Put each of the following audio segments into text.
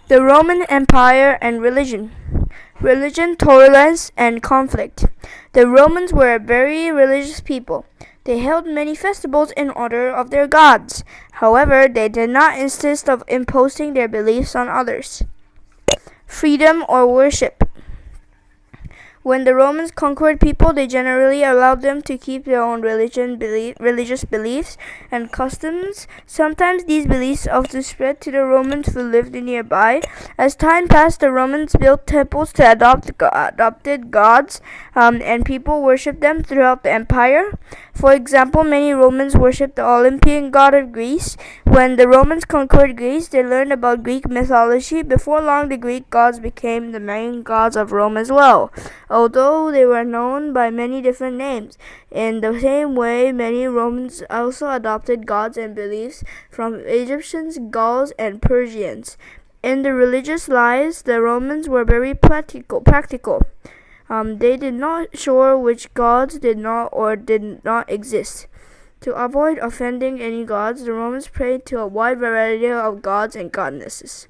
The Roman Empire and religion. Religion, tolerance, and conflict. The Romans were a very religious people. They held many festivals in honor of their gods. However, they did not insist on imposing their beliefs on others. Freedom or worship. When the Romans conquered people, they generally allowed them to keep their own religious beliefs and customs. Sometimes these beliefs also spread to the Romans who lived nearby. As time passed, the Romans built temples to adopted gods, and people worshipped them throughout the empire. For example, many Romans worshipped the Olympian god of Greece. When the Romans conquered Greece, they learned about Greek mythology. Before long, the Greek gods became the main gods of Rome as well, although they were known by many different names. In the same way, many Romans also adopted gods and beliefs from Egyptians, Gauls, and Persians. In their religious lives, the Romans were very practical. They did not sure which gods did not exist. To avoid offending any gods, the Romans prayed to a wide variety of gods and goddesses.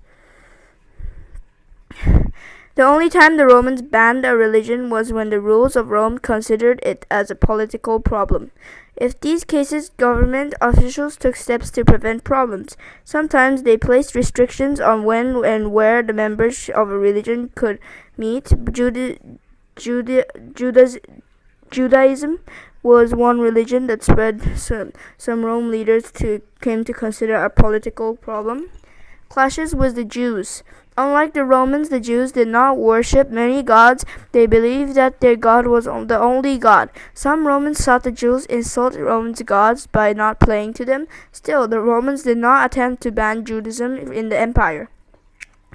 The only time the Romans banned a religion was when the rulers of Rome considered it as a political problem. In these cases, government officials took steps to prevent problems. Sometimes they placed restrictions on when and where the members of a religion could meet. Judaism was one religion that spread some Rome leaders came to consider a political problem. Clashes with the Jews. Unlike the Romans, the Jews did not worship many gods. They believed that their God was the only God. Some Romans thought the Jews insult Romans' gods by not praying to them. Still, the Romans did not attempt to ban Judaism in the empire.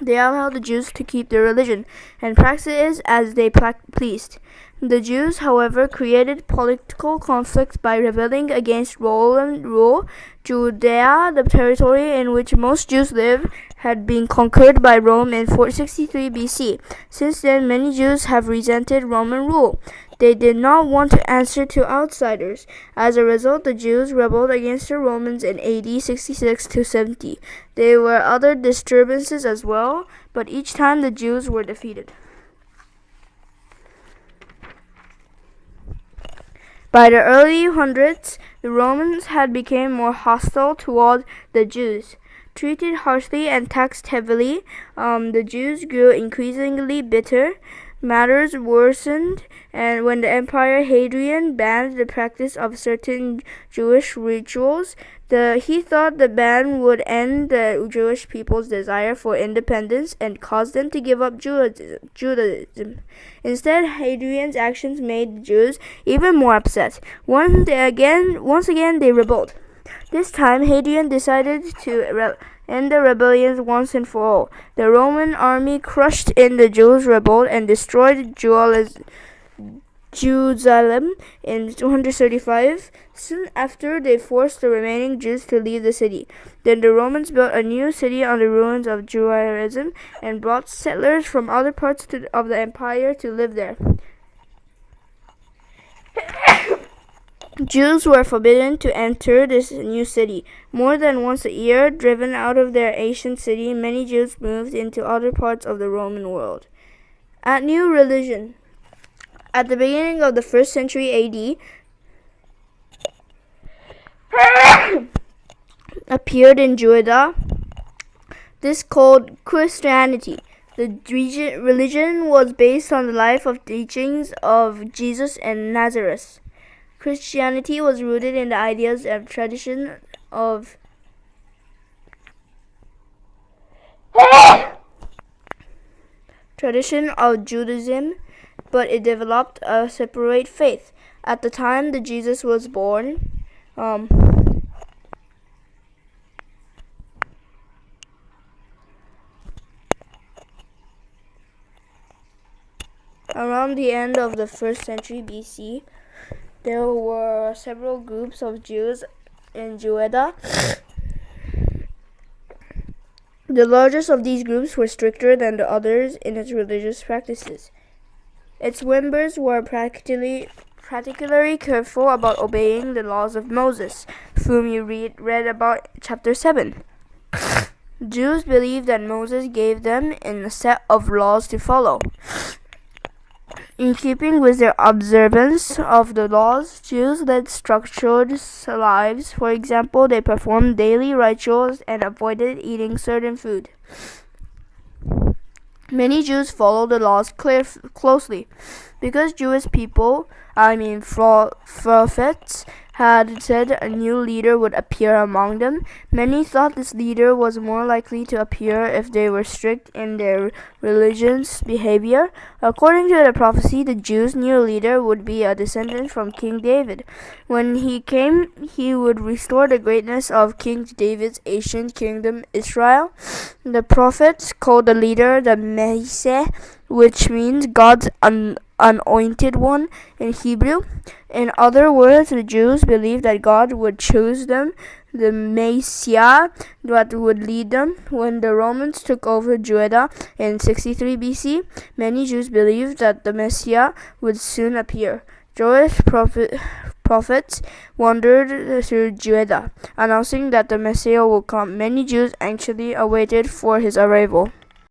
They allowed the Jews to keep their religion and practice it as they pleased. The Jews, however, created political conflict by rebelling against Roman rule. Judea, the territory in which most Jews lived, had been conquered by Rome in 463 BC. Since then, many Jews have resented Roman rule. They did not want to answer to outsiders. As a result, the Jews rebelled against the Romans in AD 66 to 70. There were other disturbances as well, but each time the Jews were defeated. By the early hundreds, the Romans had become more hostile toward the Jews. Treated harshly and taxed heavily, the Jews grew increasingly bitter. Matters worsened, and when the Emperor Hadrian banned the practice of certain Jewish rituals, he thought the ban would end the Jewish people's desire for independence and cause them to give up Judaism. Instead, Hadrian's actions made the Jews even more upset. Once again, they rebelled. This time, Hadrian decided to end the rebellions once and for all. The Roman army crushed in the Jews' revolt and destroyed Jerusalem in 235. Soon after, they forced the remaining Jews to leave the city. Then the Romans built a new city on the ruins of Judaism and brought settlers from other parts of the empire to live there. Jews were forbidden to enter this new city. More than once a year, driven out of their ancient city, many Jews moved into other parts of the Roman world. A new religion. At the beginning of the 1st century AD, appeared in Judea. This called Christianity. The religion was based on the life and teachings of Jesus and Nazareth. Christianity was rooted in the ideas and tradition of Judaism, but it developed a separate faith. At the time that Jesus was born, around the end of the 1st century BC, there were several groups of Jews in Judea. The largest of these groups were stricter than the others in its religious practices. Its members were particularly careful about obeying the laws of Moses, whom you read about chapter 7. Jews believed that Moses gave them a set of laws to follow. In keeping with their observance of the laws, Jews led structured lives. For example, they performed daily rituals and avoided eating certain food. Many Jews followed the laws closely. Because Jewish prophets had said a new leader would appear among them, many thought this leader was more likely to appear if they were strict in their religious behavior. According to the prophecy, the Jews' new leader would be a descendant from King David. When he came, he would restore the greatness of King David's ancient kingdom, Israel. The prophets called the leader the Messiah, which means God's anointed one in Hebrew. In other words, the Jews believed that God would choose them, the Messiah that would lead them. When the Romans took over Judah in 63 BC, many Jews believed that the Messiah would soon appear. Jewish prophets wandered through Judah, announcing that the Messiah will come. Many Jews anxiously awaited for his arrival.